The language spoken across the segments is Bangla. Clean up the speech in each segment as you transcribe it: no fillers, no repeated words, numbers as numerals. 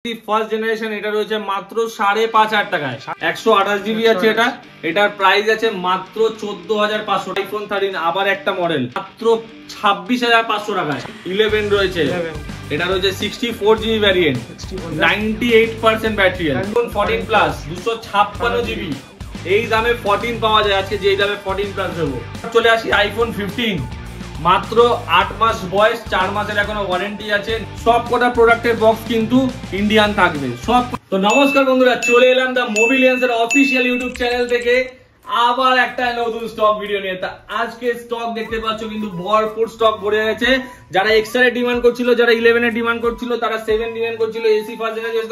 ফার্স্ট জেনারেশন এটা রয়েছে মাত্র 5,500 টাকায়। 128 জিবি আছে এটা, এটার প্রাইস আছে মাত্র 14,500। আইফোন 13 আবার একটা মডেল মাত্র 26,500 টাকায়। 11 রয়েছে, এটা রয়েছে 64 GB variant, 98% battery. IPhone 14 plus 256 GB, এই দামে 14 পাওয়া যায় আজকে, যে দামে 14 প্লাস দেবো। চলে আসি আইফোন 15, মাত্র 8 মাস বয়স, 4 মাসের এখনো ওয়ারেন্টি আছে। সব কটা প্রোডাক্টের বক্স কিন্তু ইন্ডিয়ান থাকবে সব। তো নমস্কার বন্ধুরা, চলে এলাম দা মোবিলিয়ান্স এর অফিসিয়াল ইউটিউব চ্যানেল থেকে আবার একটা নতুন স্টক ভিডিও নিয়ে। তা আজকে স্টক দেখতে পাচ্ছ কিন্তু ভরপুর স্টক ভরে গেছে। যারা এক্সআর এর ডিমান্ড করছিল, যারা 11 এর ডিমান্ড করছিল, তারা 7 ডিমান্ড করছিল, এসি ফার্স্ট জেনারেশন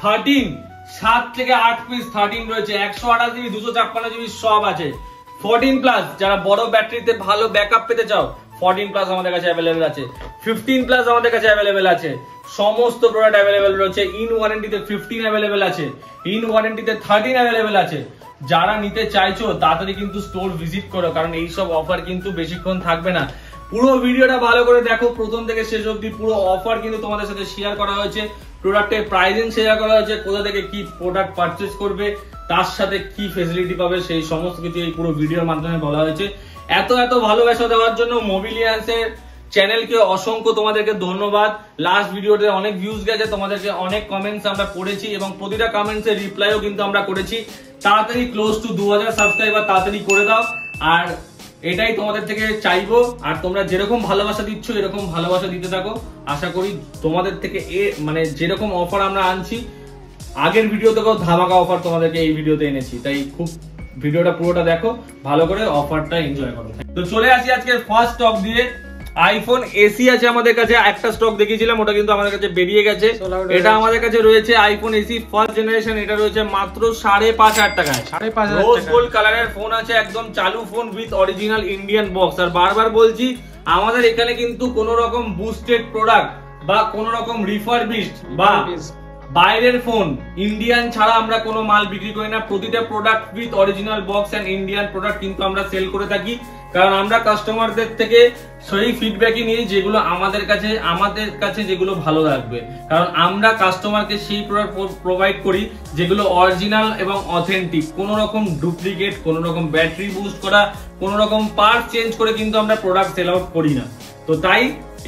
13 7 থেকে 8 পিস 13 রয়েছে, 128 জিবি 256 জিবি সব আছে। 14 প্লাস যারা বড় ব্যাটারিতে ভালো ব্যাকআপ পেতে চাও, 14 প্লাস আমাদের কাছে অ্যাভেলেবেল আছে, 15 প্লাস আমাদের কাছে অ্যাভেলেবেল আছে। সমস্ত প্রোডাক্ট অ্যাভেলেবেল রয়েছে। ইন ওয়ারেন্টিতে 15 অ্যাভেলেবেল আছে, ইন ওয়ারেন্টিতে 13 অ্যাভেলেবেল আছে। যারা নিতে চাইছো তাড়াতাড়ি কিন্তু স্টোর ভিজিট করো, কারণ এই সব অফার কিন্তু বেশিক্ষণ থাকবে না। পুরো ভিডিওটা ভালো করে দেখো, প্রথম থেকে শেষ অবধি পুরো অফার কিন্তু তোমাদের সাথে শেয়ার করা হয়েছে। প্রোডাক্টের প্রাইসিং শেয়ার করা হয়েছে, কোথা থেকে কি প্রোডাক্ট পারচেজ করবে, তার সাথে কি ফেসিলিটি পাবে, সেই সমস্ত কিছু এই পুরো ভিডিওর মাধ্যমে বলা হয়েছে। এত ভালোবাসা দেওয়ার জন্য মোবিলিয়ান্সের চ্যানেলকে অসংখ্য তোমাদেরকে ধন্যবাদ। লাস্ট ভিডিওতে অনেক ভিউজ গেছে, তোমাদেরকে অনেক কমেন্টস আমরা পড়েছি এবং প্রতিটা কমেন্টসের রিপ্লাইও কিন্তু আমরা করেছি। তাড়াতাড়ি ক্লোজ টু 2000 সাবস্ক্রাইবার তাড়াতাড়ি করে দাও, আর এটাই তোমাদের থেকে চাইবো। আর তোমরা যেরকম ভালোবাসা দিচ্ছ এরকম ভালোবাসা দিতে থাকো। আশা করি তোমাদের থেকে মানে যেরকম অফার আমরা আনছি, আগের ভিডিও থেকেও ধামাকা অফার তোমাদেরকে এই ভিডিওতে এনেছি। তাই খুব ভিডিওটা পুরোটা দেখো, ভালো করে অফারটা এনজয় করো। তো চলে আসি আজকে ফার্স্ট স্টক দিয়ে। আইফোন এসি আছে আমাদের কাছে, একটা স্টক দেখিয়েছিলাম, ওটা কিন্তু আমাদের কাছে বেরিয়ে গেছে। এটা আমাদের কাছে রয়েছে আইফোন এসি ফার্স্ট জেনারেশন, এটা রয়েছে মাত্র 5,500 টাকায়। রোজ গোল্ড কালারের ফোন আছে, একদম চালু phone with original Indian box. আর বারবার বলছি, আমাদের এখানে কিন্তু কোনো রকম বুস্টেড প্রোডাক্ট বা কোনো রকম রিফারবিশড বা বাইরের ফোন ইন্ডিয়ান ছাড়া আমরা কোনো মাল বিক্রি করি না। প্রতিটা product with original box and Indian product কিন্তু আমরা সেল করে থাকি, কারণ আমরা কাস্টমারদের থেকে সেই ফিডব্যাকই নিই যেগুলো আমাদের কাছে যেগুলো ভালো লাগবে। কারণ আমরা কাস্টমারকে সেই প্রোডাক্ট প্রোভাইড করি যেগুলো অরিজিনাল এবং অথেন্টিক। কোনো রকম ডুপ্লিকেট, কোনো রকম ব্যাটারি বুস্ট করা, কোনো রকম পার্ট চেঞ্জ করে কিন্তু আমরা প্রোডাক্ট সেল আউট করি না। তো তাই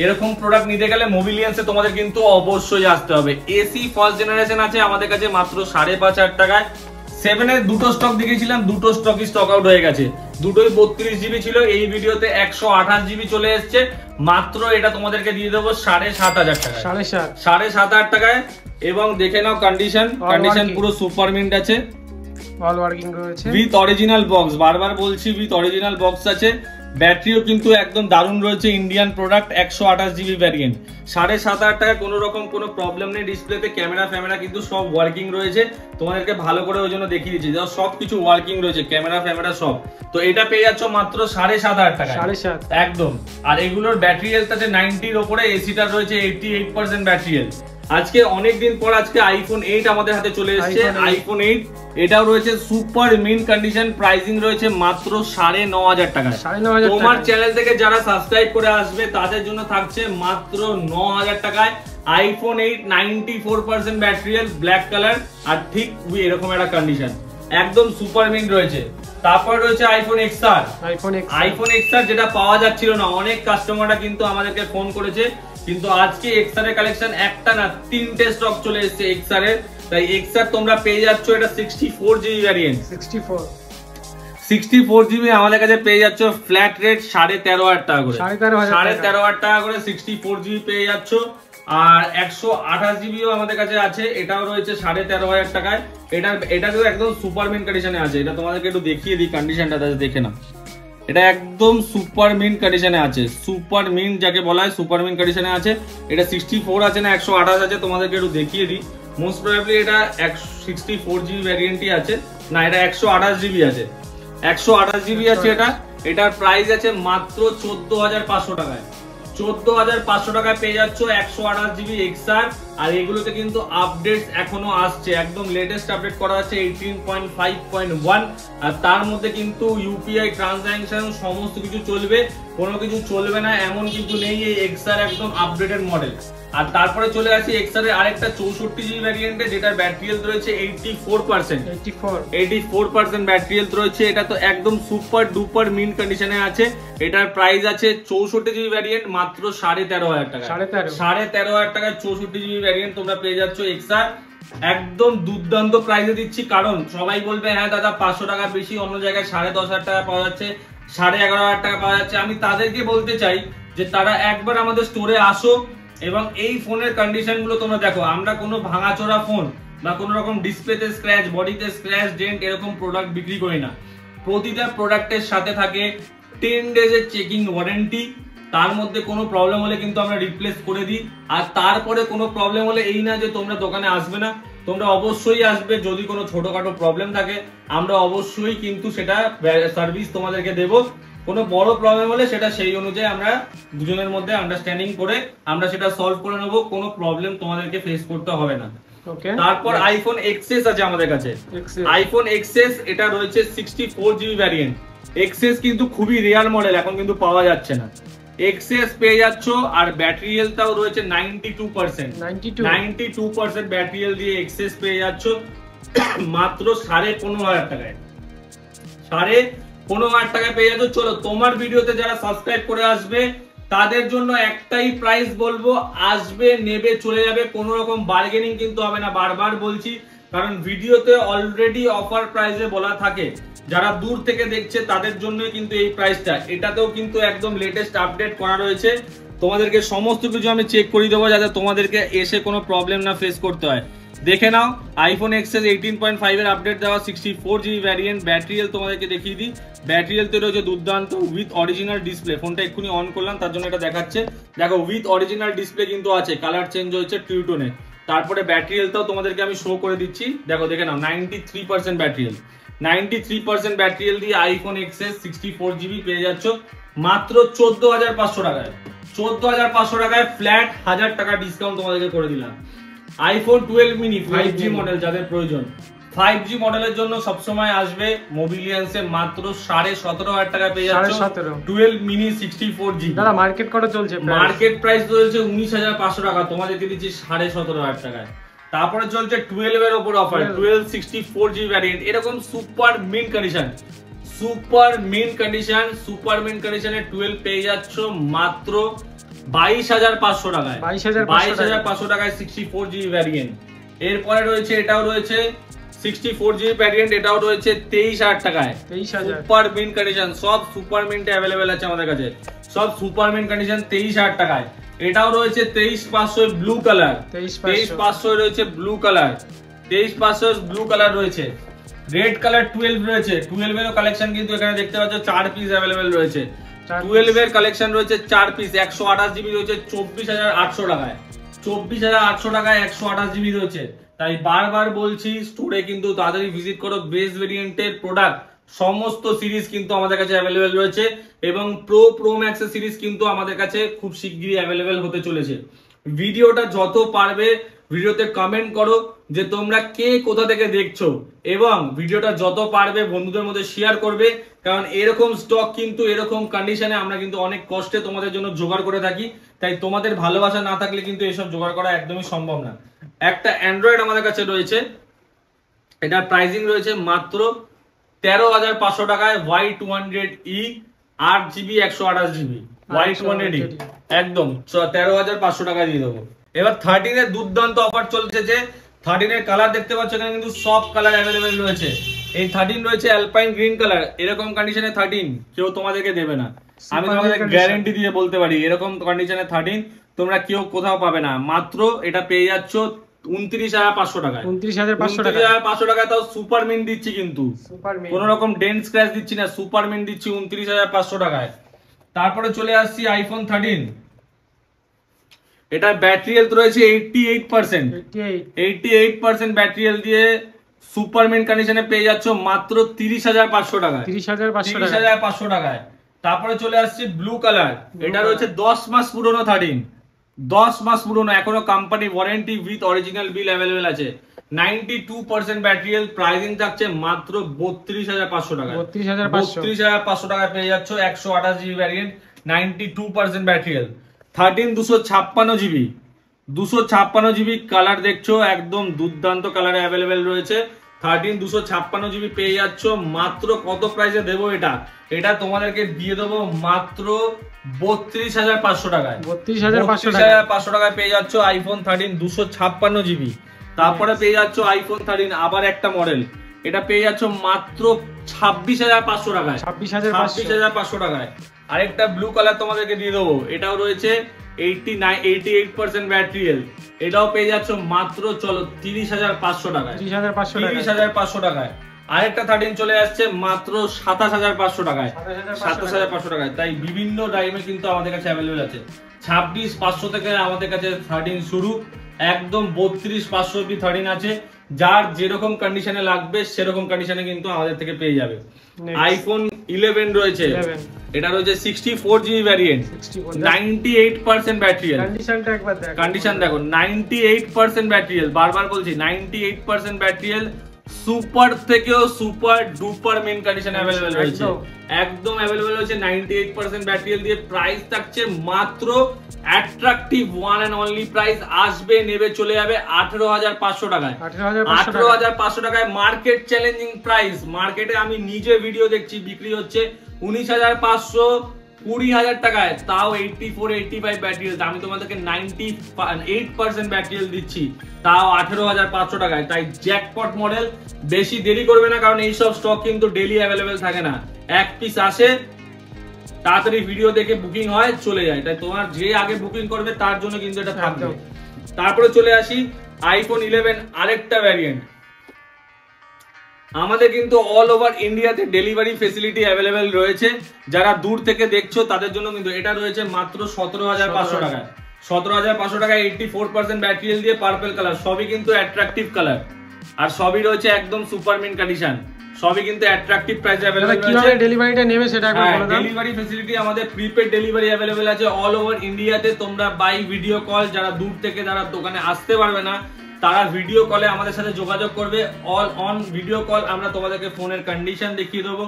এরকম প্রোডাক্ট নিতে গেলে মোবিলিয়ান্সে তোমাদের কিন্তু অবশ্যই আসতে হবে। এসি ফার্স্ট জেনারেশন আছে আমাদের কাছে মাত্র 5,500 টাকায়। 7 এর দুটো স্টক দেখিয়েছিলাম, দুটো স্টকই স্টক আউট হয়ে গেছে। দুটোই 32 জিবি ছিল, এই ভিডিওতে 128 জিবি চলে এসছে। মাত্র এটা তোমাদেরকে দিয়ে দেবো 7,500 টাকায়, 7,500 টাকায়। এবং দেখে নাও কন্ডিশন পুরো সুপার মিন্ট আছে, অল ওয়ার্কিং রয়েছে উইথ অরিজিনাল বক্স। বারবার বলছি উইথ অরিজিনাল বক্স আছে। ব্যাটারিও কিন্তু একদম দারুণ রয়েছে, ইন্ডিয়ান প্রোডাক্ট, 128 জিবি ভ্যারিয়েন্ট। 7,500 টাকায় কোনো রকম কোনো প্রবলেম নেই। ডিসপ্লেতে ক্যামেরা কিন্তু সব ওয়ার্কিং রয়েছে, তোমাদেরকে ভালো করে ওই জন্য দেখিয়ে দিচ্ছি, সব কিছু ওয়ার্কিং রয়েছে, ক্যামেরা সব। তো এটা পেয়ে যাচ্ছ মাত্র 7,500 টাকা, 7,500 একদম। আর এগুলোর ব্যাটারি হেলথ আছে 90-র ওপরে, এসিটার রয়েছে 88% ব্যাটারি হেলথ। আজকে অনেকদিন পর আজকে আইফোন 8 আমাদের হাতে চলে এসেছে। আইফোন 8 এটাও রয়েছে সুপার মিন্ট কন্ডিশন, প্রাইসিং রয়েছে মাত্র 9,500 টাকা। তোমার চ্যানেল থেকে যারা সাবস্ক্রাইব করে আসবে তাদের জন্য থাকছে মাত্র 9,000 টাকায় iPhone 8, 94% battery health, black colour, আর ঠিক এরকম একটা কন্ডিশন, একদম সুপার মিন্ট রয়েছে। তারপর রয়েছে আইফোন এক্সআর, যেটা পাওয়া যাচ্ছিল না। অনেক কাস্টমাররা কিন্তু আমাদেরকে ফোন করেছে, কিন্তু আজকে এক্সআর এর কালেকশন একটা না 3টে স্টক চলে এসেছে এক্সআর এর। তাই এক্সআর তোমরা পেয়ে যাচ্ছ, এটা 64 জিবি ভ্যারিয়েন্ট, 64 জিবি আমাদের কাছে পেয়ে যাচ্ছ ফ্ল্যাট রেট 13,500 টাকা করে, 13,500 টাকা করে 64 জিবি পেয়ে যাচ্ছ। আর 128 জিবিও আমাদের কাছে আছে, এটাও রয়েছে 13,500 টাকায়। এটাও একদম সুপার মিন্ট কন্ডিশনে আছে। এটা তোমাদেরকে একটু দেখিয়ে দিই কন্ডিশনটা, দেখে নাও। এটা একদম সুপার মিন্ট কন্ডিশনে আছে, সুপার মিন্ট যাকে বলা হয় সুপার মিন্ট কন্ডিশনে আছে। এটা 64 আছে না 128 আছে, তোমাদেরকে একটু দেখিয়ে দিই। মোস্ট প্রবাবলি এটা 64 জিবি ভ্যারিয়েন্টই আছে, না এটা 128 জিবি আছে, 128 জিবি আছে। এটার প্রাইস আছে মাত্র 14,500 টাকায়। 14,500 টাকায় পেয়ে যাচ্ছ 128 জিবি এক্সআর। আর এগুলোতে কিন্তু আপডেট এখনো আসছে, একদম লেটেস্ট আপডেট করা আছে 18.5.1। আর তার মধ্যে কিন্তু ইউপিআই ট্রানজাকশন সমস্ত কিছু চলবে, কোনো কিছু চলবে না এমন কিন্তু নেই। এই এক্সআর একদম আপডেটেড মডেল। আর তারপরে চলে আসি এক্সার এর আরেকটা 64 জিবি ভ্যারিয়েন্টে, যেটার ব্যাটারি হেলথ রয়েছে 84% ব্যাটারি হেলথ রয়েছে। এটা তো একদম সুপার ডুপার মিন কন্ডিশনে আছে। এটার প্রাইস আছে 64 জিবি ভ্যারিয়েন্ট মাত্র 13,500 টাকা। 13,500 টাকায় 64 জিবি ভ্যারিয়েন্ট তোমরা পেয়ে যাচ্ছ এক্সার। একদম দুর্দান্ত প্রাইসে দিচ্ছি, কারণ সবাই বলবে হ্যাঁ দাদা 500 টাকা বেশি, অন্য জায়গায় 10,500 টাকা পাওয়া যাচ্ছে, 11,500 টাকা পাওয়া যাচ্ছে। আমি তাদেরকে বলতে চাই যে তারা একবার আমাদের স্টোরে আসো এবং এই ফোনের কন্ডিশন গুলো তোমরা দেখো। আমরা কোনো ভাঙাচোরা ফোন বা কোনো রকম ডিসপ্লেতে স্ক্র্যাচ, বডিতে স্ক্র্যাচ, ডেন্ট এরকম প্রোডাক্ট বিক্রি করি না। প্রতিটা প্রোডাক্টের সাথে থাকে 10 ডেজের চেকিং ওয়ারেন্টি। তার মধ্যে কোনো প্রবলেম হলে কিন্তু আমরা রিপ্লেস করে দিই। আর তারপরে কোনো প্রবলেম হলে এই না যে তোমরা দোকানে আসবে না, তোমরা অবশ্যই আসবে। যদি কোনো ছোটখাটো প্রবলেম থাকে আমরা অবশ্যই কিন্তু সেটা সার্ভিস তোমাদেরকে দেবো। কোনো বড় প্রবলেম হলে সেটা সেই অনুযায়ী আমরা দুজনের মধ্যে আন্ডারস্ট্যান্ডিং করে আমরা সেটা সলভ করে নেবো। কোনো প্রবলেম তোমাদেরকে ফেস করতে হবে না। তারপর আইফোন এক্সএস আছে আমাদের কাছে। আইফোন এক্সএস এটা রয়েছে 64 জিবি ভ্যারিয়েন্ট। এক্সএস কিন্তু খুবই রেয়ার মডেল, এখন কিন্তু পাওয়া যাচ্ছে না। এক্সএস পেয়ে যাচ্ছ, আর ব্যাটারি হেলথটাও রয়েছে 92% ব্যাটারি হেলথ দিয়ে এক্সএস পেয়ে যাচ্ছ মাত্র 15,500 টাকায়। 15,500 টাকায় পেয়ে যাচ্ছ। চলো, তোমার ভিডিওতে যারা সাবস্ক্রাইব করে আসবে তাদের জন্য একটাই প্রাইস বলবো, আসবে নেবে চলে যাবে, কোনো রকম বার্গেনিং কিন্তু হবে না। বারবার বলছি, কারণ ভিডিওতে অলরেডি অফার প্রাইসে বলা থাকে। যারা দূর থেকে দেখছে তাদের জন্যই কিন্তু এই প্রাইসটা। এটাতেও কিন্তু একদম লেটেস্ট আপডেট করা রয়েছে। তোমাদেরকে সমস্ত কিছু আমি চেক করে দেবো যাতে তোমাদেরকে এসে কোনো প্রবলেম না ফেস করতে হয়। দেখে নাও, আইফোন এক্সএস 18.5 এর আপডেট দেওয়া 64 জিবি ভ্যারিয়েন্ট। ব্যাটারি হেলথ তোমাদেরকে দেখিয়ে দিই। ব্যাটারি হেলথ রয়েছে দুর্দান্ত উইথ অরিজিনাল ডিসপ্লে। ফোনটা এক্ষুনি অন করলাম তার জন্য এটা দেখাচ্ছে। দেখো, উইথ অরিজিনাল ডিসপ্লে কিন্তু আছে, কালার চেঞ্জ হয়েছে টু টোনে। তারপরে ব্যাটারি হেলথটাও তোমাদেরকে আমি শো করে দিচ্ছি। দেখো, দেখে নাও, 93% ব্যাটারি হেলথ। 93% ব্যাটারি হেলথ দিয়ে আইফোন এক্সএস 64 জিবি পেয়ে যাচ্ছ মাত্র 14,500 টাকায়। 14,500 টাকায় ফ্ল্যাট 1000 টাকা ডিসকাউন্ট তোমাদেরকে করে দিলাম। আইফোন 12 মিনি 5G মডেল যাদের প্রয়োজন, 5G মডেলের জন্য সবসময় আসবে মোবিলিয়ান্সে মাত্র 17,500 টাকা পেয়ে যাচ্ছ 12 মিনি 64G। দাদা মার্কেট কত চলছে? মার্কেট প্রাইস চলছে 19,500 টাকা, তোমাদেরকে দিচ্ছি 17,500 টাকায়। তারপরে চলছে 12 এর উপর অফার, 12 64GB ভ্যারিয়েন্ট। এরকম সুপার মিন কন্ডিশনে 12 পেয়ে যাচ্ছ মাত্র 22,500 টাকায়। 22,500 টাকায় 64GB ভ্যারিয়েন্ট। এরপরে রয়েছে, এটাও রয়েছে 64GB ভ্যারিয়েন্ট, এটাও রয়েছে 23,000 টাকায়। সুপার মিন কন্ডিশন, সব সুপার মিন্টে অ্যাভেলেবেল আছে আমাদের কাছে, সব সুপার মিন কন্ডিশন 23,000 টাকায়। এটাও রয়েছে 23,500 ব্লু কালার, 23,500 রয়েছে ব্লু কালার, 23,500 ব্লু কালার রয়েছে। রেড কালার 12 রয়েছে, 12 এরও কালেকশন কিন্তু এখানে দেখতে পাচ্ছ 4 পিস অ্যাভেলেবেল রয়েছে। 12 এর কালেকশন রয়েছে 4 পিস, 128GB রয়েছে 24,800 টাকায়। 24,800 টাকায় 128GB রয়েছে। তাই বারবার বলছি, স্টোরে কিন্তু তাড়াতাড়ি ভিজিট করো। বেস ভেরিয়েন্টের প্রোডাক্ট সমস্ত সিরিজ কিন্তু আমাদের কাছে অ্যাভেলেবেল রয়েছে, এবং প্রো ম্যাক্স এর সিরিজ কিন্তু আমাদের কাছে খুব শিগগিরই অ্যাভেলেবেল হতে চলেছে। ভিডিওটা যত পারবে ভিডিওতে কমেন্ট করো যে তোমরা কে কোথা থেকে দেখছো, এবং ভিডিওটা যত পারবে বন্ধুদের মধ্যে শেয়ার করবে, কারণ এরকম স্টক কিন্তু এরকম কন্ডিশনে আমরা কিন্তু অনেক কষ্টে তোমাদের জন্য জোগাড় করে থাকি। তাই তোমাদের ভালোবাসা না থাকলে কিন্তু এসব জোগাড় করা একদমই সম্ভব না। একটা অ্যান্ড্রয়েড আমাদের কাছে রয়েছে, এটার প্রাইসিং রয়েছে মাত্র 13,500 টাকায়। Y200E 8GB 128GB Y200E একদম 13,500 টাকা দিয়ে দেবো। এবার 13 এর দুর্দান্ত অফার চলছে, যে 13 এর কালার দেখতে পাচ্ছ এখানে কিন্তু সব কালার অ্যাভেলেবেল রয়েছে। এই 13 রয়েছে অ্যালপাইন গ্রিন কালার। এরকম কন্ডিশনে 13 কেউ তোমাদেরকে দেবে না, আমি তোমাদের গ্যারান্টি দিয়ে বলতে পারি। এরকম কন্ডিশনে 13 তোমরা কেউ কোথাও পাবে না। মাত্র এটা পেয়ে যাচ্ছ 29,500 টাকায়। 29,500 টাকায়, তাও সুপার মিন দিচ্ছি, কিন্তু কোন রকম ডেন্ট স্ক্র্যাচ দিচ্ছি না, সুপার মিন দিচ্ছি 29,500 টাকায়। তারপরে চলে আসছি আইফোন 13। এটা ব্যাটারি হেলথ রয়েছে 88% ব্যাটারি হেলথ দিয়ে সুপার মিন কন্ডিশনে পেয়ে যাচ্ছ মাত্র 30,500 টাকায়। 30,500 টাকায়। তারপরে চলে আসছে ব্লু কালার, এটা রয়েছে 10 মাস পুরনো 13, 10 মাস পুরনো, এখনো company warranty with original bill available আছে। 92% ব্যাটারি হেলথ, প্রাইসিং থাকছে মাত্র 32,500 টাকা। 32,500 টাকায় পেয়ে যাচ্ছ 128GB variant, 92% battery health. 13 256GB 256 GB colour দেখছো, একদম দুর্দান্ত কালারে অ্যাভেলেবেল রয়েছে। 13 256 জিবি পেয়ে যাচ্ছ মাত্র কত প্রাইসে দেবো এটা তোমাদেরকে দিয়ে দেবো মাত্র 32,500 টাকায়। 32,500 টাকায় পেয়ে যাচ্ছ আইফোন 13 256 জিবি। তারপরে পেয়ে যাচ্ছ আইফোন 13 আবার একটা মডেল, এটা পেয়ে যাচ্ছ মাত্র 26,500 টাকায়। 26,500 টাকায়। আরেকটা ব্লু কালার তোমাদেরকে দিয়ে দেবো, এটাও রয়েছে 88% ব্যাটারি হেলথ, এটাও পেয়ে যাচ্ছ মাত্র চলো 30,500 টাকায়। 30,500 টাকায়। আরেকটা 13 চলে আসছে মাত্র 27,500 টাকায়। 27,500 টাকায়। তাই বিভিন্ন দামে কিন্তু আমাদের কাছে অ্যাভেলেবেল আছে। 26,500 থেকে আমাদের কাছে 13 শুরু, একদম 32,500 অব্দি 13 আছে। যার যেরকম কন্ডিশনে লাগবে সেরকম কন্ডিশনে কিন্তু আমাদের থেকে পেয়ে যাবে। আইফোন 11 রয়েছে, এটা রয়েছে 64 GB variant, 98% battery health. Condition দেখো 98% ব্যাটারি হেলথ, বারবার বলছি 98% ব্যাটারি হেলথ। সুপার থেকেও সুপার ডুপার মেন কন্ডিশনে अवेलेबल রয়েছে, একদম अवेलेबल রয়েছে 98% ব্যাটারি হেলথ দিয়ে। প্রাইস থাকছে মাত্র attractive one and only price, আসবে নেবে চলে যাবে 18,500 টাকায়। 18,500 টাকায় মার্কেট চ্যালেঞ্জিং প্রাইস। মার্কেটে আমি নিজে ভিডিও দেখছি বিক্রি হচ্ছে 19,500 20,000 টাকায়, তাও 84-85 ব্যাটারি হেলথ। আমি তোমাদেরকে 98% ব্যাটারি হেলথ দিচ্ছি, তাও 18,500 টাকায়। তাই জ্যাকপট মডেল, বেশি দেরি করবে না, কারণ এই সব স্টক কিন্তু ডেইলি অ্যাভেলেবেল থাকে না। এক পিস আসে, তাড়াতাড়ি ভিডিও দেখে বুকিং হয়, চলে যায়। তাই তোমার যে আগে বুকিং করবে তার জন্য কিন্তু এটা থাকবে। তারপরে চলে আসি আইফোন 11 আরেকটা ভ্যারিয়েন্ট। আমাদের কিন্তু অল ওভার ইন্ডিয়াতে ডেলিভারি ফেসিলিটি অ্যাভেলেবেল রয়েছে। যারা দূর থেকে দেখছো তাদের জন্য কিন্তু এটা রয়েছে মাত্র 17,500 টাকায়। 17,500 টাকায় 84% ব্যাটারি হেলথ দিয়ে, পার্পল কালার, সবই কিন্তু অ্যাট্রাকটিভ কালার, আর সবই রয়েছে একদম সুপার মিন কন্ডিশন, সবই কিন্তু অ্যাট্রাকটিভ প্রাইসে अवेलेबल রয়েছে। কিভাবে ডেলিভারিটা নেবে সেটা একবার বলে দাও। ডেলিভারি ফ্যাসিলিটি আমাদের প্রিপেড ডেলিভারি अवेलेबल আছে অল ওভার ইন্ডিয়াতে। তোমরা বাই ভিডিও কল, যারা দূর থেকে যারা দোকানে আসতে পারবে না তারা ভিডিও কলে আমাদের সাথে যোগাযোগ করবে। অল অন ভিডিও কল আমরা তোমাদেরকে ফোনের কন্ডিশন দেখিয়ে দেবো।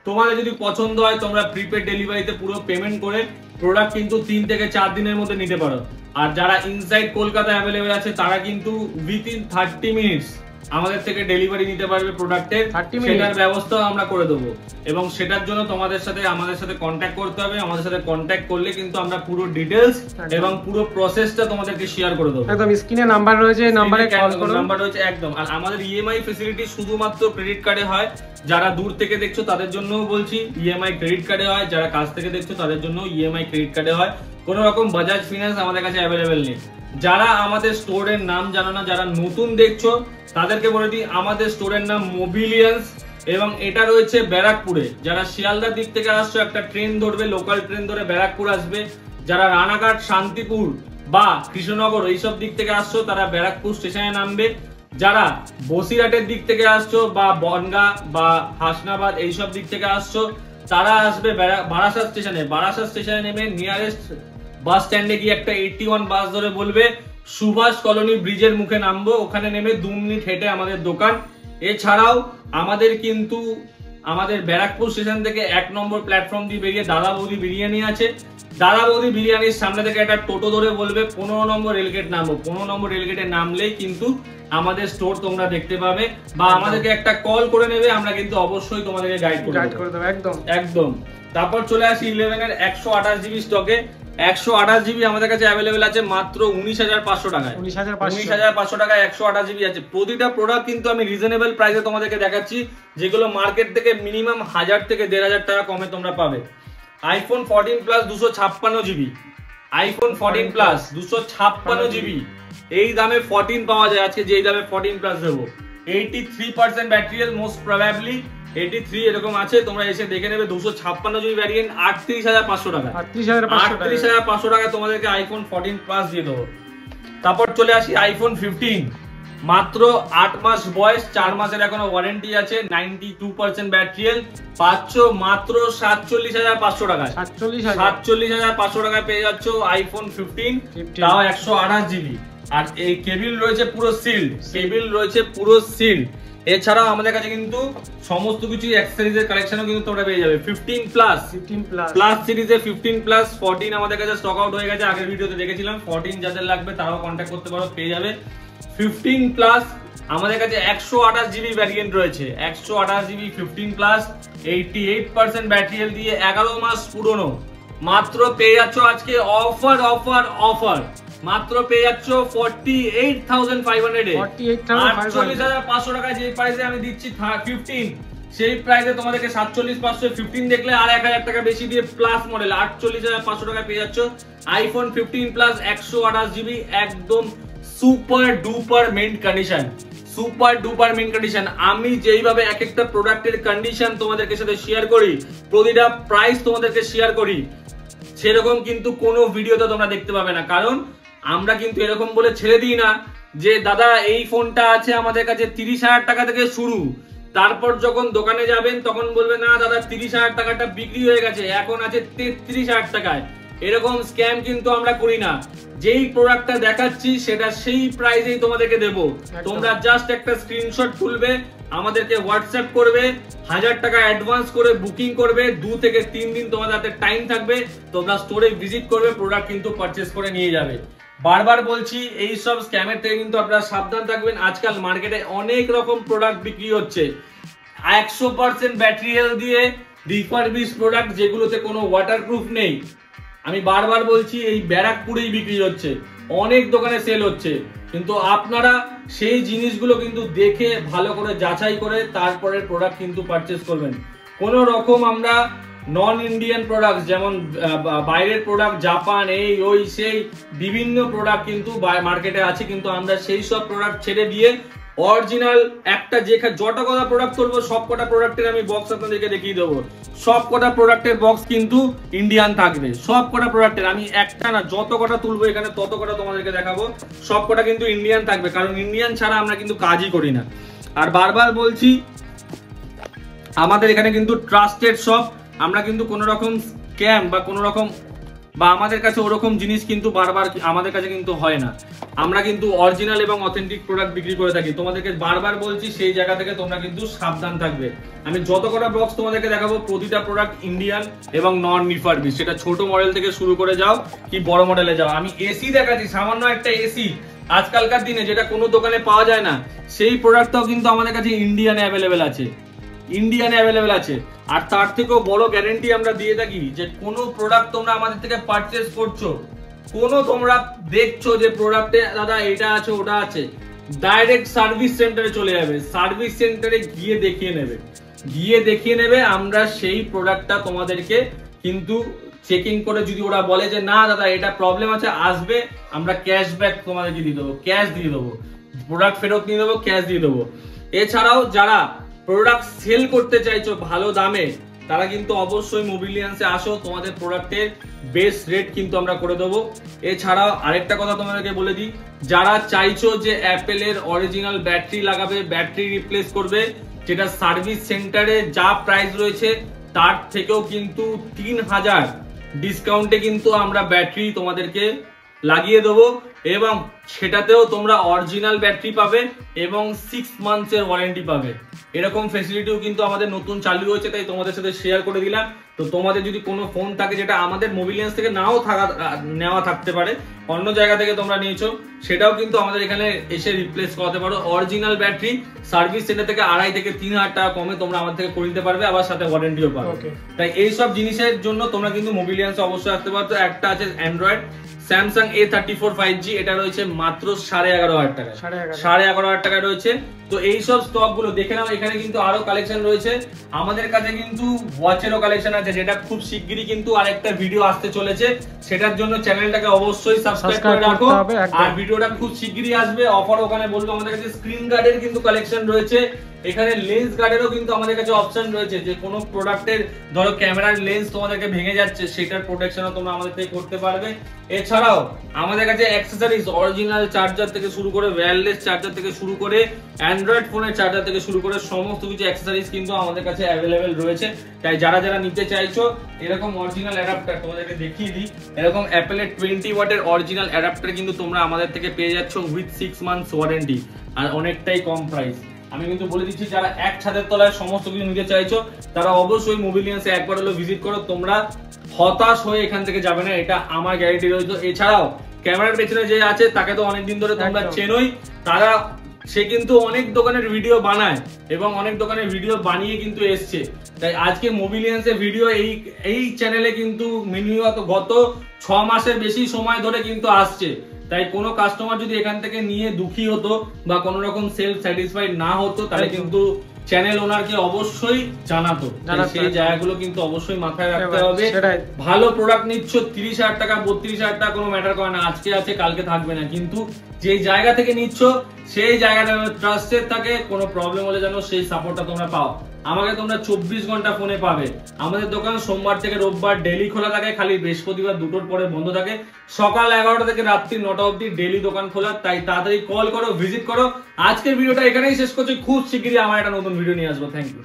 তোমাদের যদি পছন্দ হয় তোমরা প্রিপেড ডেলিভারিতে পুরো পেমেন্ট করে প্রোডাক্ট কিন্তু 3 থেকে 4 দিনের মধ্যে নিতে পারো। আর যারা ইনসাইড কলকাতা अवेलेबल আছে তারা কিন্তু উইথিন 30 মিনিটস আমাদের থেকে ডেলিভারি নিতে পারবে প্রোডাক্টের, সেটার ব্যবস্থাও আমরা করে দেবো। এবং সেটার জন্য তোমাদের সাথে আমাদের সাথে কন্ট্যাক্ট করতে হবে। আমাদের সাথে কন্ট্যাক্ট করলে কিন্তু আমরা পুরো ডিটেইলস এবং পুরো প্রসেসটা তোমাদেরকে শেয়ার করে দেবো। একদম স্ক্রিনে নাম্বার রয়েছে, নাম্বারে কল করো, নাম্বার রয়েছে একদম। আর আমাদের ইএমআই ফ্যাসিলিটি শুধুমাত্র ক্রেডিট কার্ডে হয়। যারা দূর থেকে দেখছো তাদের জন্যও বলছি ইএমআই ক্রেডিট কার্ডে হয়, যারা কাছ থেকে দেখছো তাদের জন্য ইএমআই ক্রেডিট কার্ডে হয়। কোনো রকম বাজাজ ফিনান্স আমাদের কাছে অ্যাভেলেবেল নেই। যারা আমাদের স্টোরের নাম জানো না, যারা নতুন দেখছো তাদেরকে বলে দিই আমাদের স্টোরের নাম মোবিলিয়ান্স, এবং এটা রয়েছে ব্যারাকপুরে। যারা শিয়ালদার দিক থেকে আসছো একটা ট্রেন ধরবে, লোকাল ট্রেন ধরে ব্যারাকপুর আসবে। যারা রানাঘাট, শান্তিপুর বা কৃষ্ণনগর এইসব দিক থেকে আসছো তারা ব্যারাকপুর স্টেশনে নামবে। যারা বসিরহাটের দিক থেকে আসছো বা বনগা বা হাসনাবাদ এইসব দিক থেকে আসছো তারা আসবে বারাসাত স্টেশনে। বারাসাত স্টেশনে নেমে নিয়ারেস্ট বাস স্ট্যান্ডে গিয়ে একটা 81 বাস ধরে বলবে সুভাষ কলোনি ব্রিজের মুখে নামবো, ওখানে নেমে 2 মিনিট হেঁটে আমাদের দোকান। এছাড়াও আমাদের কিন্তু আমাদের ব্যারাকপুর স্টেশন থেকে 1 নম্বর প্ল্যাটফর্ম দিয়ে বেরিয়ে দাদা বৌদি বিরিয়ানি আছে। দাদা বৌদি বিরিয়ানির সামনে থেকে একটা টোটো ধরে বলবে 15 নম্বর রেলগেট নামবো। 15 নম্বর রেলগেটে নামলেই কিন্তু আমাদের স্টোর তোমরা দেখতে পাবে, বা আমাদেরকে একটা কল করে নেবে, আমরা কিন্তু অবশ্যই তোমাদেরকে গাইড করে দেবো। একদম একদম। তারপর চলে আসি 11 এর 128 জিবি স্টকে। 128 জিবি আমাদের কাছে অ্যাভেলেবেল আছে মাত্র 19,500 টাকায়। 19,500 টাকায় 128 জিবি আছে। প্রতিটা প্রোডাক্ট কিন্তু আমি রিজনেবল প্রাইসে তোমাদেরকে দেখাচ্ছি, যেগুলো মার্কেট থেকে মিনিমাম 1000 থেকে 1,500 টাকা কমে তোমরা পাবে। IPhone 14 plus 256 GB, iPhone 14 plus 256 GB, এই দামে 14 পাওয়া যায় আজকে, যে এই দামে 14 প্লাস দেবো। 83% ব্যাটারি হেলথ, মোস্ট প্রবাবলি 83 এরকম আছে, তোমরা এসে দেখে নেবে। 256 জিবি ভ্যারিয়েন্ট 38,500 টাকা। 38,500 টাকায় তোমাদেরকে আইফোন 14 প্লাস দিয়ে দেবো। তারপর চলে আসি আইফোন 15, মাত্র 8 মাস বয়স, 4 মাসের এখনো ওয়ারেন্টি আছে, 92% ব্যাটারি হেলথ, পাচ্ছ মাত্র 47,500 টাকায়। 47,500 টাকায় পেয়ে যাচ্ছ আইফোন 15, তাও 128 জিবি। আর এই কেবিল রয়েছে পুরো সিল্ড, কেবিল রয়েছে পুরো সিল্ড, এছাড়াও আমাদের কাছে কিন্তু সমস্ত কিছু অ্যাকসেসরিজের কালেকশনও কিন্তু তোমরা পেয়ে যাবে। 15 প্লাস সিরিজে 15 প্লাস 14 আমাদের কাছে স্টক আউট হয়ে গেছে, আগের ভিডিওতে দেখেছিলাম। 14 যাদের লাগবে তারাও কন্ট্যাক্ট করতে পারো, পেয়ে যাবে। 15 প্লাস আমাদের কাছে 128 জিবি ভ্যারিয়েন্ট রয়েছে, 128 জিবি 15 প্লাস 88% ব্যাটারি হেলথ দিয়ে 11 মাস পুরনো। মাত্র পেয়ে যাচ্ছ আজকে অফার মাত্র পেয়ে যাচ্ছ 48,500 এ, 48,500 টাকা। যে প্রাইসে আমি দিচ্ছি 15, সেই প্রাইসে তোমাদেরকে 47,500 15 দেখলে আর 1000 টাকা বেশি দিয়ে প্লাস মডেল 48,500 টাকা পেয়ে যাচ্ছ আইফোন 15 প্লাস 128 জিবি, একদম সুপার ডুপার মেইন কন্ডিশন। আমি যেইভাবে এক একটা প্রোডাক্টের কন্ডিশন তোমাদেরকে সাথে শেয়ার করি, প্রতিটা প্রাইস তোমাদেরকে শেয়ার করি, সেরকম কিন্তু কোনো ভিডিওতে তোমরা দেখতে পাবে না। কারণ আমরা কিন্তু এরকম বলে ছেড়ে দিই না যে দাদা এই ফোনটা আছে আমাদের কাছে 30,000 টাকা থেকে শুরু, তারপর যখন দোকানে যাবেন তখন বলবে না দাদা 30,000 টাকাটা বিক্রি হয়ে গেছে, এখন আছে 33,000 টাকায়। এরকম স্ক্যাম কিন্তু আমরা করি না। যেই প্রোডাক্টটা দেখাচ্ছি সেটা সেই প্রাইসেই তোমাদেরকে দেব। তোমরা জাস্ট একটা স্ক্রিনশট তুলবে, আমাদেরকে হোয়াটসঅ্যাপ করবে, 1000 টাকা অ্যাডভান্স করে বুকিং করবে, 2 থেকে 3 দিন তোমাদের হাতে টাইম থাকবে, তোমরা স্টোরে ভিজিট করবে, প্রোডাক্ট কিন্তু পারচেজ করে নিয়ে যাবে। বারবার বলছি এই সব স্ক্যামের থেকে কিন্তু আপনারা সাবধান থাকবেন। আজকাল মার্কেটে অনেক রকম প্রোডাক্ট বিক্রি হচ্ছে 100% ব্যাটারি হেলথ দিয়ে রিফারবিশ প্রোডাক্ট, যেগুলোতে কোনো ওয়াটারপ্রুফ নেই। আমি বারবার বলছি এই ব্যারাকপুরেই বিক্রি হচ্ছে, অনেক দোকানে সেল হচ্ছে, কিন্তু আপনারা সেই জিনিসগুলো কিন্তু দেখে ভালো করে যাচাই করে তারপরে প্রোডাক্ট কিন্তু পারচেজ করবেন। কোন রকম আমরা নন ইন্ডিয়ান প্রোডাক্ট, যেমন বাইরের প্রোডাক্ট, জাপান এই ওই সেই বিভিন্ন প্রোডাক্ট কিন্তু মার্কেটে আছে, কিন্তু আমরা সেই সব প্রোডাক্ট ছেড়ে দিয়ে অরিজিনাল একটা যটা কটা প্রোডাক্ট তুলবো সব কটা প্রোডাক্টের আমি বক্স আপনাদেরকে দেখিয়ে দেবো। সব কটা প্রোডাক্টের বক্স কিন্তু ইন্ডিয়ান থাকবে, সব কটা প্রোডাক্টের। আমি একটা না যত কটা তুলবো এখানে তত কটা তোমাদেরকে দেখাবো, সব কটা কিন্তু ইন্ডিয়ান থাকবে, কারণ ইন্ডিয়ান ছাড়া আমরা কিন্তু কাজই করি না। আর বারবার বলছি আমাদের এখানে কিন্তু ট্রাস্টেড শপ, আমরা কিন্তু কোনো রকম স্ক্যাম বা কোনো রকম বা আমাদের কাছে ওরকম জিনিস কিন্তু বারবার আমাদের কাছে কিন্তু হয় না। আমরা কিন্তু অরিজিনাল এবং অথেন্টিক প্রোডাক্ট বিক্রি করে থাকি। তোমাদেরকে বারবার বলছি সেই জায়গা থেকে তোমরা কিন্তু সাবধান থাকবে। আমি যত কটা বক্স তোমাদেরকে দেখাবো প্রতিটা প্রোডাক্ট ইন্ডিয়ান এবং নন রিফারবিশ, সেটা ছোট মডেল থেকে শুরু করে যাও কি বড় মডেলে যাও। আমি এসি দেখাচ্ছি, সামান্য একটা এসি আজকালকার দিনে যেটা কোনো দোকানে পাওয়া যায় না, সেই প্রোডাক্টটাও কিন্তু আমাদের কাছে ইন্ডিয়ানে অ্যাভেলেবেল আছে। আর তার থেকেও বড় গ্যারান্টি আমরা দিয়ে থাকি যে কোনো প্রোডাক্ট তোমরা আমাদের থেকে পারচেজ করছো, কোনো তোমরা দেখছো যে প্রোডাক্টে দাদা এটা আছে ওটা আছে, ডাইরেক্ট সার্ভিস সেন্টারে চলে যাবে, সার্ভিস সেন্টারে গিয়ে দেখিয়ে নেবে। আমরা সেই প্রোডাক্টটা তোমাদেরকে কিন্তু চেকিং করে যদি ওরা বলে যে না দাদা এটা প্রবলেম আছে, আসবে, আমরা ক্যাশব্যাক তোমাদেরকে দিয়ে দেবো, ক্যাশ দিয়ে দেবো, প্রোডাক্ট ফেরত নিয়ে দেবো, ক্যাশ দিয়ে দেবো। এছাড়াও যারা প্রোডাক্ট সেল করতে চাইছো ভালো দামে, তারা কিন্তু অবশ্যই মোবিলিয়ান্সে আসো, তোমাদের প্রোডাক্টের বেস্ট রেট কিন্তু আমরা করে দেবো। এছাড়াও আরেকটা কথা তোমাদেরকে বলে দিই, যারা চাইছো যে অ্যাপেলের অরিজিনাল ব্যাটারি লাগাবে, ব্যাটারি রিপ্লেস করবে, যেটা সার্ভিস সেন্টারে যা প্রাইস রয়েছে তার থেকেও কিন্তু 3000 ডিসকাউন্টে কিন্তু আমরা ব্যাটারি তোমাদেরকে লাগিয়ে দেবো, এবং সেটাতেও তোমরা অরিজিনাল ব্যাটারি পাবে এবং 6 মান্থসের ওয়ারেন্টি পাবে। এরকম ফেসিলিটিও কিন্তু আমাদের নতুন চালু হয়েছে, তাই তোমাদের সাথে শেয়ার করে দিলাম। তো তোমাদের যদি কোনো ফোন থাকে যেটা আমাদের মোবিলিয়ান্স থেকে নেওয়া থাকতে পারে, অন্য জায়গা থেকে তোমরা নিয়েছো, সেটাও কিন্তু আমাদের এখানে এসে রিপ্লেস করাতে পারো। অরিজিনাল ব্যাটারি সার্ভিস সেন্টার থেকে 2500 থেকে 3000 টাকা কমে তোমরা আমাদের থেকে করে দিতে পারবে, আবার সাথে ওয়ারেন্টিও পাবে। তাই এইসব জিনিসের জন্য তোমরা কিন্তু মোবিলিয়ান্সে অবশ্যই আসতে পারো। একটা আছে অ্যান্ড্রয়েড স্যামসাং A34 5G, এটা রয়েছে মাত্র 11,500 টাকা, 11,500 টাকায় রয়েছে। তো এইসব স্টক গুলো দেখে নাও। এখানে কিন্তু আরো কালেকশন রয়েছে, আমাদের কাছে কিন্তু ওয়াচেরও কালেকশন আছে, যেটা খুব শিগগিরই কিন্তু আরেকটা ভিডিও আসতে চলেছে, সেটার জন্য চ্যানেলটাকে অবশ্যই সাবস্ক্রাইব করে রাখো। আর ভিডিওটা খুব শিগগিরই আসবে, অফার ওখানে বলবো। আমাদের কাছে স্ক্রিন গার্ডের কিন্তু কালেকশন রয়েছে, এখানে লেন্স গার্ডেরও কিন্তু আমাদের কাছে অপশন রয়েছে, যে কোনো প্রোডাক্টের ধরো ক্যামেরার লেন্স তোমাদেরকে ভেঙে যাচ্ছে, সেটার প্রোটেকশনও তোমরা আমাদের থেকে করতে পারবে। এছাড়াও আমাদের কাছে অ্যাক্সেসরিজ, অরিজিনাল চার্জার থেকে শুরু করে ওয়্যারলেস চার্জার থেকে শুরু করে অ্যান্ড্রয়েড ফোনের চার্জার থেকে শুরু করে সমস্ত কিছু অ্যাক্সেসরিজ কিন্তু আমাদের কাছে অ্যাভেলেবেল রয়েছে। তাই যারা নিতে চাইছো এরকম অরিজিনাল অ্যাডাপ্টার, তোমাদেরকে দেখিয়ে দিই, এরকম অ্যাপেলের 20 ওয়াটের অরিজিনাল অ্যাডাপ্টার কিন্তু তোমরা আমাদের থেকে পেয়ে যাচ্ছ উইথ 6 মান্থস ওয়ারেন্টি, আর অনেকটাই কম প্রাইস। আমি কিন্তু বলে দিচ্ছি, যারা এক ছাদের তলায় সমস্ত কিছু নিতে চাইছো তারা অবশ্যই মোবিলিয়ান্সে একবার হলো ভিজিট করো, তোমরা হতাশ হয়ে এখান থেকে যাবে না, এটা আমার গ্যারান্টি রয়েছে। এছাড়াও ক্যামেরার পেছনে যে আছে তাকে তো অনেকদিন ধরে তোমরা চেনোই, সে কিন্তু অনেক দোকানের ভিডিও বানায় এবং অনেক দোকানের ভিডিও বানিয়ে কিন্তু এসছে। তাই আজকে মোবিলিয়ান্সের ভিডিও এই চ্যানেলে কিন্তু মিনিমাম গত 6 মাসের বেশি সময় ধরে কিন্তু আসছে। তাই কোনো কাস্টমার যদি এখান থেকে নিয়ে দুঃখী হতো বা কোনো রকম সেলফ স্যাটিসফাইড না হতো তাহলে কিন্তু চ্যানেল ওনারকে অবশ্যই জানাতো। সেই জায়গাগুলো কিন্তু অবশ্যই মাথায় রাখতে হবে। ভালো প্রোডাক্ট নিচ্ছ, 30,000 টাকা 32,000 টাকা কোনো ম্যাটার করে না, আজকে আছে কালকে থাকবে না, কিন্তু যে জায়গা থেকে নিচ্ছ সেই জায়গাটা ট্রাস্টেড থাকে, কোনো প্রবলেম হলে যেন সেই সাপোর্টটা তোমরা পাও। আমাকে তোমরা 24 ঘন্টা ফোনে পাবে। আমাদের দোকান সোমবার থেকে রোববার ডেইলি খোলা থাকে, খালি বৃহস্পতিবার 2টোর পরে বন্ধ থাকে। সকাল 11টা থেকে রাত্রি 9টা অবধি ডেইলি দোকান খোলা। তাই তাড়াতাড়ি কল করো, ভিজিট করো। আজকের ভিডিওটা এখানেই শেষ করছি, খুব শিগগিরই আমার একটা নতুন ভিডিও নিয়ে আসবো। Thank you.